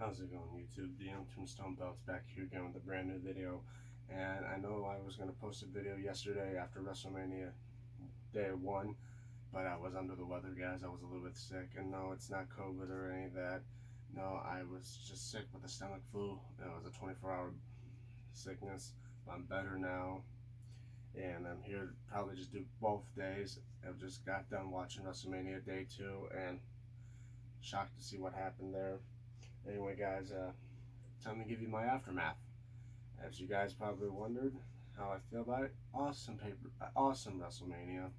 How's it going, YouTube? The Tombstone Belt's back here again with a brand new video. And I know I was going to post a video yesterday after WrestleMania Day 1, but I was under the weather, guys. I was a little bit sick. And no, it's not COVID or any of that. No, I was just sick with a stomach flu. It was a 24-hour sickness. I'm better now. And I'm here to probably just do both days. I've just got done watching WrestleMania Day 2 and shocked to see what happened there. Anyway, guys, time to give you my aftermath. As you guys probably wondered how I feel about it, awesome WrestleMania.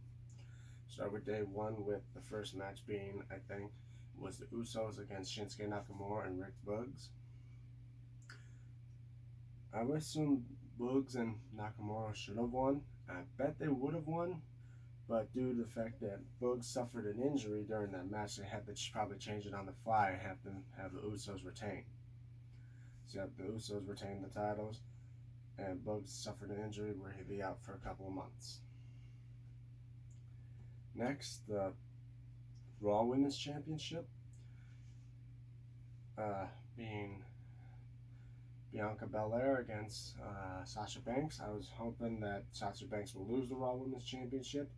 Start with day 1 with the first match being, I think, was the Usos against Shinsuke Nakamura and Rick Boogs. I would assume Boogs and Nakamura should have won. I bet they would have won, but due to the fact that Boogs suffered an injury during that match, they had to probably change it on the fly and have the Usos retain. So you have the Usos retain the titles, and Boogs suffered an injury where he'd be out for a couple of months. Next, the Raw Women's Championship, being Bianca Belair against Sasha Banks. I was hoping that Sasha Banks will lose the Raw Women's Championship,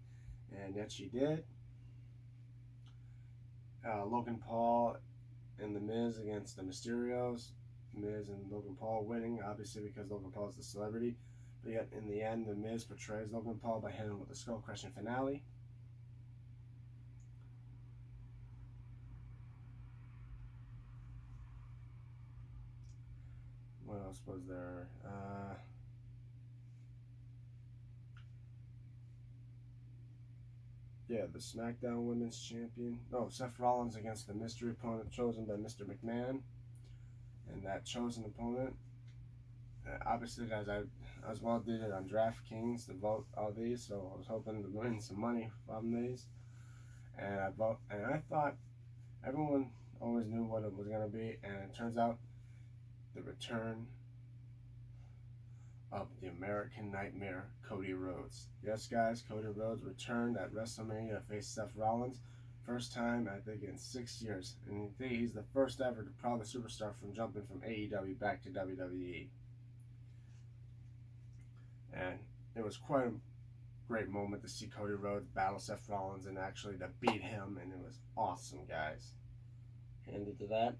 and yet she did. Logan Paul and The Miz against the Mysterios. Miz and Logan Paul winning, obviously because Logan Paul is the celebrity. But yet, in the end, The Miz portrays Logan Paul by hitting him with the skull-crushing finale. What else was there? The SmackDown Women's Champion. No, Seth Rollins against the mystery opponent chosen by Mr. McMahon. And that chosen opponent, obviously, guys, I as well did it on DraftKings to vote all these, so I was hoping to win some money from these. And I thought everyone always knew what it was going to be, and it turns out the return of the American Nightmare, Cody Rhodes. Yes, guys, Cody Rhodes returned at WrestleMania to face Seth Rollins. First time, I think, in 6 years. And I think he's the first ever to probably superstar from jumping from AEW back to WWE. And it was quite a great moment to see Cody Rhodes battle Seth Rollins and actually to beat him. And it was awesome, guys. Handed to that.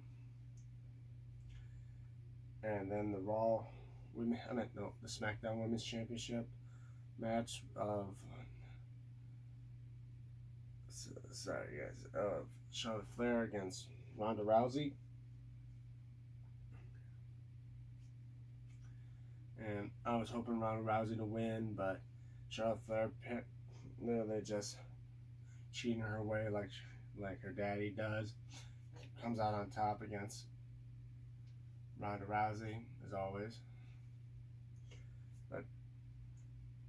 And then the the SmackDown Women's Championship match of Charlotte Flair against Ronda Rousey. And I was hoping Ronda Rousey to win, but Charlotte Flair literally just cheating her way like her daddy does. Comes out on top against Ronda Rousey, as always.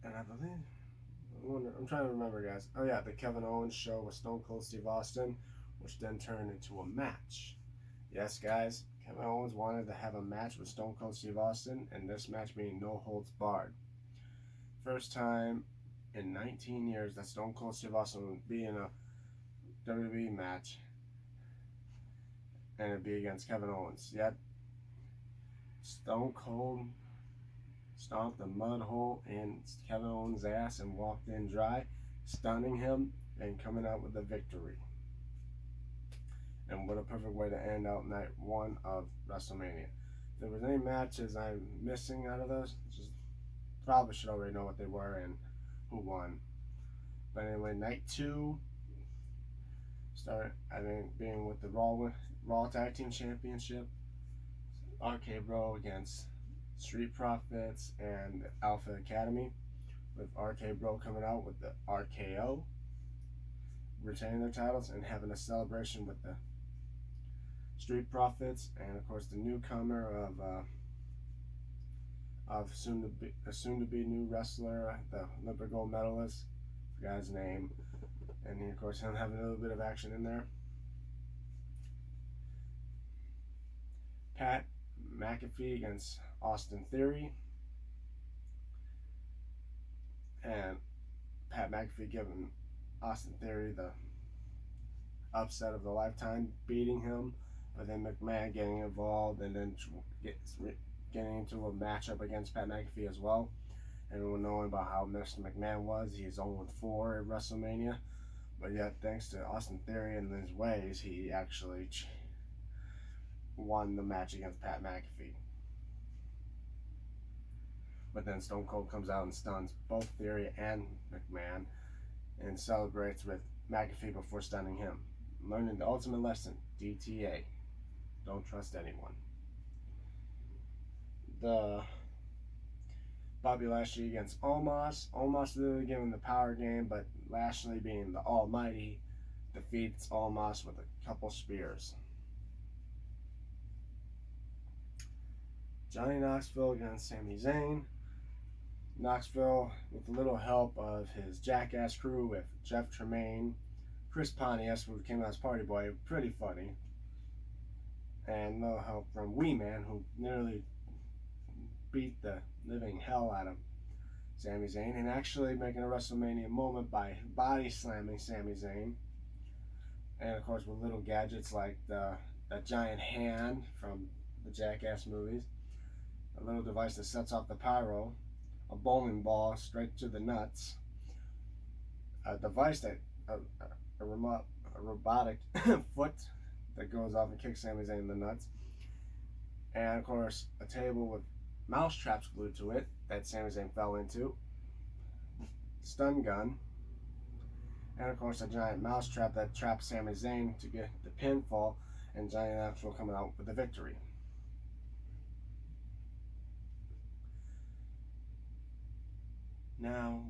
I'm trying to remember, guys. Oh yeah, the Kevin Owens show with Stone Cold Steve Austin, which then turned into a match. Yes, guys, Kevin Owens wanted to have a match with Stone Cold Steve Austin, and this match being no holds barred. First time in 19 years that Stone Cold Steve Austin would be in a WWE match, and it'd be against Kevin Owens. Yet Stone Cold stomped a mud hole in Kevin Owens' ass and walked in dry, stunning him and coming out with the victory. And what a perfect way to end out night 1 of WrestleMania. If there was any matches I'm missing out of those, just probably should already know what they were and who won. But anyway, night 2 started, being with the Raw Tag Team Championship. RK Bro against Street Profits and Alpha Academy, with RK Bro coming out with the RKO, retaining their titles and having a celebration with the Street Profits, and of course the newcomer of soon to be new wrestler, the Olympic gold medalist, the guy's name, and of course him having a little bit of action in there. Pat McAfee against Austin Theory, and Pat McAfee giving Austin Theory the upset of the lifetime, beating him but then McMahon getting involved and then getting into a matchup against Pat McAfee as well. Everyone knowing about how Mr. McMahon was, he's 0-4 at WrestleMania, but yet thanks to Austin Theory and his ways, he actually won the match against Pat McAfee. But then Stone Cold comes out and stuns both Theory and McMahon and celebrates with McAfee before stunning him. Learning the ultimate lesson, DTA. Don't trust anyone. The Bobby Lashley against Omos. Omos literally giving the power game, but Lashley, being the almighty, defeats Omos with a couple spears. Johnny Knoxville against Sami Zayn. Knoxville, with a little help of his Jackass crew with Jeff Tremaine, Chris Pontius, who came out as Party Boy, pretty funny, and a little help from Wee Man, who nearly beat the living hell out of Sami Zayn, and actually making a WrestleMania moment by body slamming Sami Zayn. And of course with little gadgets like that giant hand from the Jackass movies, a little device that sets off the pyro, a bowling ball straight to the nuts, a device that a robotic foot that goes off and kicks Sami Zayn in the nuts, and of course a table with mouse traps glued to it that Sami Zayn fell into, stun gun, and of course a giant mouse trap that traps Sami Zayn to get the pinfall, and Johnny Knoxville coming out with the victory. Now,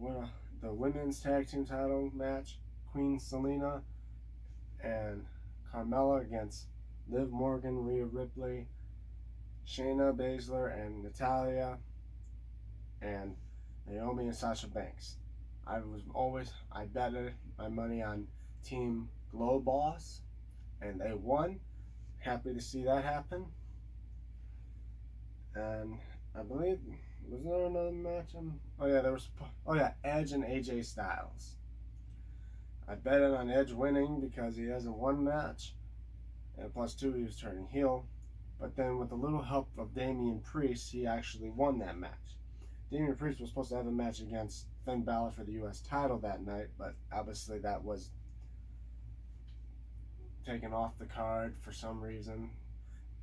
the women's tag team title match, Queen Selena and Carmella against Liv Morgan, Rhea Ripley, Shayna Baszler, and Natalya, and Naomi and Sasha Banks. I betted my money on Team Glow Boss, and they won. Happy to see that happen. And I believe, was there another match? Edge and AJ Styles. I betted on Edge winning because he hasn't won match, and +2 he was turning heel. But then with a little help of Damian Priest, he actually won that match. Damian Priest was supposed to have a match against Finn Balor for the U.S. title that night, but obviously that was taken off the card for some reason.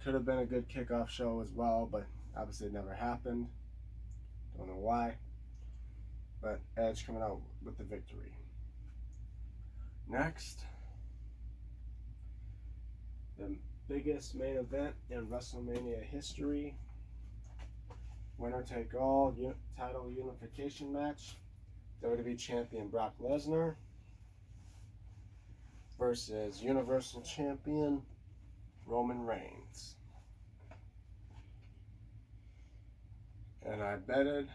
Could have been a good kickoff show as well, but obviously it never happened. Don't know why. But Edge coming out with the victory. Next, the biggest main event in WrestleMania history. Winner take all title unification match. WWE Champion Brock Lesnar versus Universal Champion Roman Reigns. And I betted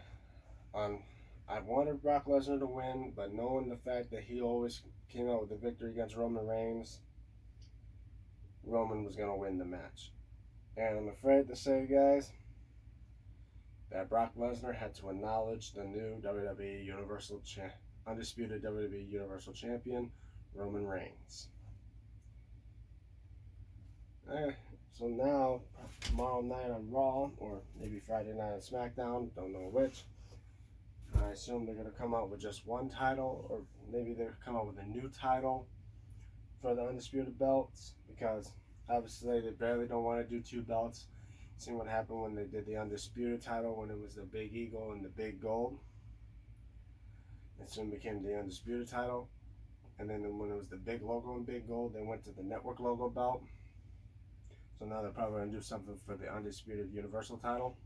on, I wanted Brock Lesnar to win, but knowing the fact that he always came out with the victory against Roman Reigns, Roman was going to win the match. And I'm afraid to say, guys, that Brock Lesnar had to acknowledge the new WWE undisputed WWE Universal Champion, Roman Reigns. So now, tomorrow night on Raw, or maybe Friday night on SmackDown, don't know which, I assume they're going to come out with just one title, or maybe they'll come out with a new title for the undisputed belts, because obviously they barely don't want to do 2 belts. See what happened when they did the undisputed title, when it was the Big Eagle and the Big Gold. It soon became the undisputed title. And then when it was the Big Logo and Big Gold, they went to the network logo belt. So now they're probably going to do something for the undisputed Universal title.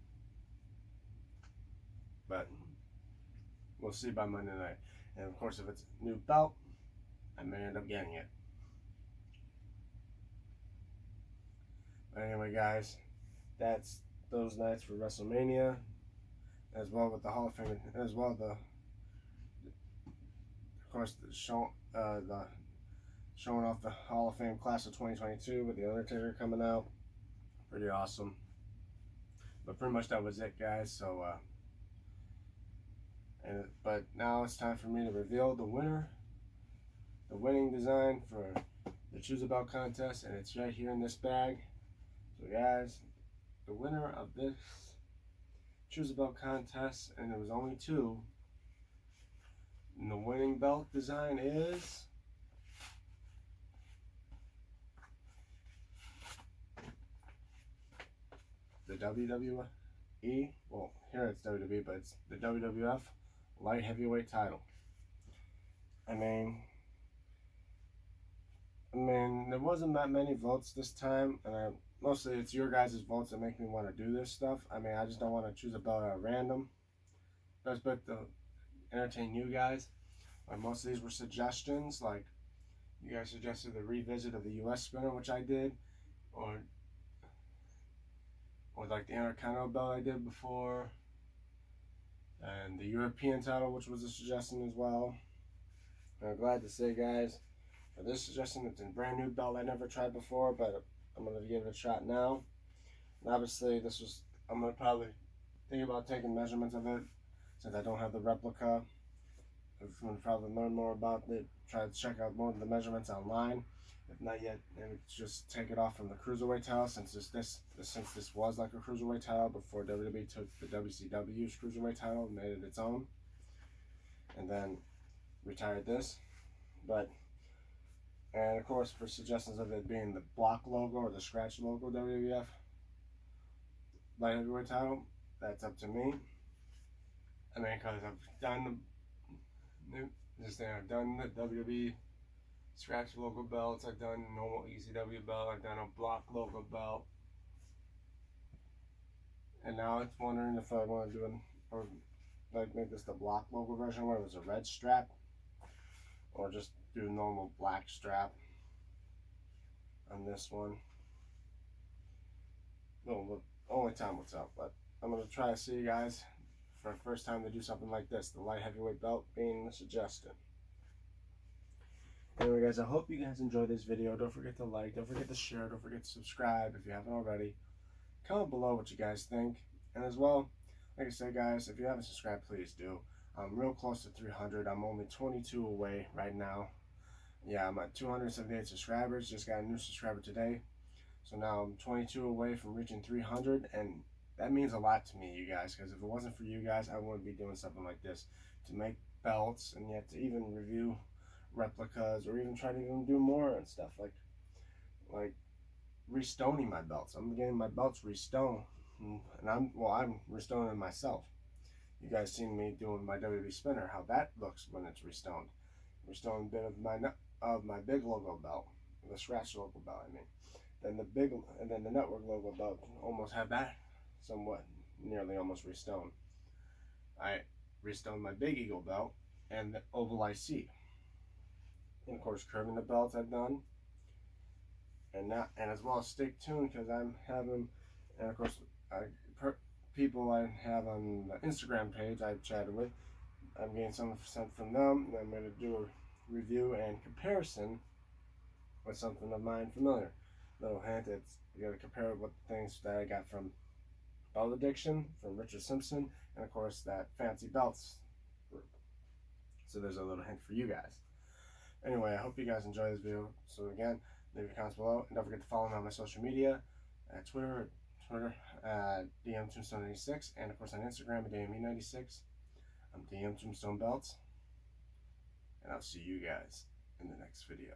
But we'll see by Monday night. And of course, if it's a new belt, I may end up getting it. But anyway, guys, that's those nights for WrestleMania, as well with the Hall of Fame, as well of course, showing off the Hall of Fame class of 2022 with the Undertaker coming out. Pretty awesome. But pretty much that was it, guys. So, but now it's time for me to reveal the winner, the winning design for the Choose a Belt contest, and it's right here in this bag. So guys, the winner of this choose a belt contest, and there was only two, and the winning belt design is the WWE, well here it's WWE, but it's the WWF light heavyweight title. I mean, there wasn't that many votes this time, and mostly it's your guys' votes that make me want to do this stuff. I mean, I just don't want to choose a belt at random. But to entertain you guys. Most of these were suggestions, like you guys suggested the revisit of the U.S. spinner, which I did, or like the Intercontinental belt I did before, and the European title, which was a suggestion as well. And I'm glad to say, guys, for this suggestion, it's a brand new belt I never tried before, but I'm going to give it a shot now. And obviously, I'm going to probably think about taking measurements of it, since I don't have the replica. I'm going to probably learn more about it, try to check out more of the measurements online. If not yet, then just take it off from the Cruiserweight title, since this was like a Cruiserweight title before WWE took the WCW's Cruiserweight title and made it its own, and then retired this. And of course, for suggestions of it being the block logo or the scratch logo WWF light heavyweight title, that's up to me. I mean, because I've done I've done the WWE scratch logo belts, I've done a normal ECW belt, I've done a block logo belt, and now it's wondering if I want to do or like make this the block logo version where it was a red strap, or just do a normal black strap on this one. No, only time will tell, but I'm going to try to see you guys for the first time to do something like this, the light heavyweight belt being suggested. Anyway, guys, I hope you guys enjoyed this video. Don't forget to like, don't forget to share, don't forget to subscribe if you haven't already. Comment below what you guys think. And as well, like I said, guys, if you haven't subscribed, please do. I'm real close to 300. I'm only 22 away right now. Yeah, I'm at 278 subscribers. Just got a new subscriber today. So now I'm 22 away from reaching 300, and that means a lot to me, you guys, because if it wasn't for you guys, I wouldn't be doing something like this, to make belts and yet to even review replicas, or even try to even do more and stuff like restoning my belts. I'm getting my belts restoned, and I'm restoning myself. You guys seen me doing my WWE spinner, how that looks when it's restoned. Restoning a bit of my big logo belt, the scratch logo belt, I mean. Then the network logo belt almost have that somewhat, nearly almost restoned. I restoned my Big Eagle belt and the Oval IC. And of course, curving the belts I've done, and as well as stay tuned, because I'm having, and of course, people I have on the Instagram page I've chatted with, I'm getting some sent from them, and I'm going to do a review and comparison with something of mine familiar. Little hint, you got to compare it with things that I got from Belt Addiction, from Richard Simpson, and of course that Fancy Belts group. So there's a little hint for you guys. Anyway, I hope you guys enjoy this video. So again, leave your comments below, and don't forget to follow me on my social media at Twitter at DMTombstone96, and of course on Instagram at DME96. I'm DM Tombstone Belts, and I'll see you guys in the next video.